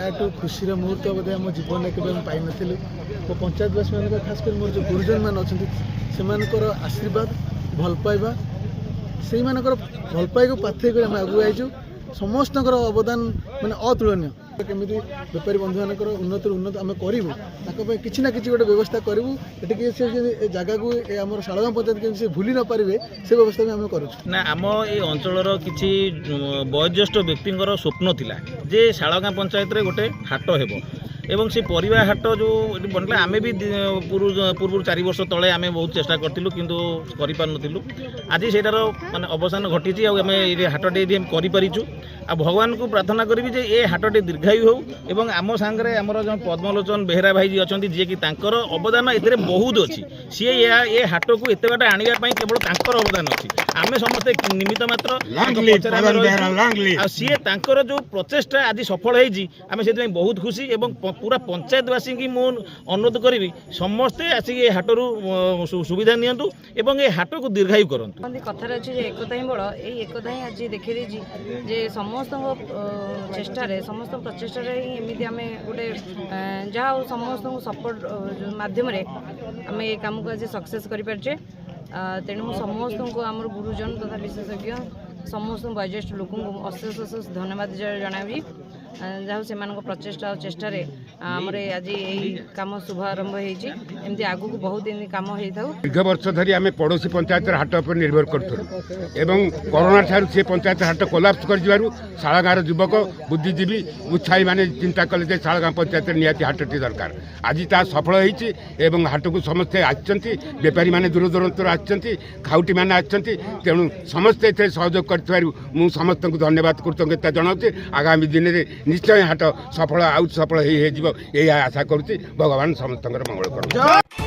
याठू खुशी मुहूर्त बोधे आम जीवन में केवल पाई नथिलु मो पंचायतवासी मान खास कर मोर जो गुरुजन मान अच्छा से आशीर्वाद भल पाइबा से भल पाई को पाथे कर आम आगू आईचु समस्त अवदान माने अतुलनीय केमी बेपारी बंधु मान उन्नत उन्नत आम करूँ कि ना कि गोटे व्यवस्था करूँ ये जगह को आम शालगाँ पंचायत के भूली न पारे से व्यवस्था भी आम करूँ ना आम ये अंचल किसी वयोज्येष्ठ व्यक्ति स्वप्न थिला जे शालगाँ पंचायत रे गोटे हाट हेबो एवं से परिवा हाट जो बनला आमे भी पूर्व 4 वर्ष तले आमे बहुत चेष्टा करथिलु किंतु करि पार नथिलु आज सेटार माने अवसान घटिछि आ आमे ए हाटटे हम करि परिछु आ भगवान को प्रार्थना करिबि जे ए हाटटे दीर्घायु हो एवं आम सांगरे हमर जो पद्मलोचन बेहेरा भाई जी अछंती जे कि तांकर अवदान एतरे बहुत अछि सी ए हाट को एते बाटा आनिबा पई केवल तांकर अवदान अछि आमे समस्त निमित्त मात्र आ सी तांकर जो प्रचेष्टा आज सफल हेछि आमे सेति बहुत खुशी एवं पूरा पंचायतवासी की मु अनुरोध करी समस्ते आसिक ये हाटरू सुविधा नियंतु एवं ये हाट को दीर्घायु करंतु कथार अच्छे एकता ही बड़ ये एकता ही आज देखी जे समस्त चेष्टा समस्त प्रचेषा एमती आम गोटे जहाँ समस्त सपोर्ट मध्यम आम ये कम को आज सक्सेस करें तेणु समस्त को आम गुरुजन तथा विशेषज्ञ समस्त वयोज्येष्ठ लोक अशेष अशेष धन्यवाद जनाबी जहाँ से प्रचेषा और चेष्टा आमर आज यही कम शुभारंभ होमती आगू को बहुत दिन कम हो दीर्घ वर्ष धरी आम पड़ोशी पंचायत हाट पर निर्भर करूँ एवं कोरोना ठार से पंचायत हाट कोलाप्स कर शालगाँव युवक बुद्धिजीवी उत्साही मैंने चिंता कले शालगाँ पंचायत निहाती हाटटी दरकार आज ता सफल होती हाट को समस्ते आसती बेपारी मैंने दूर दूर आसती खाउटी मैंने आसती तेणु समस्ते इतने सहयोग कर समस्त को धन्यवाद कृतज्ञता जनाऊँ आगामी दिन में निश्चय हाट सफल आउ सफल हो आशा करुँच भगवान समस्त मंगल कर।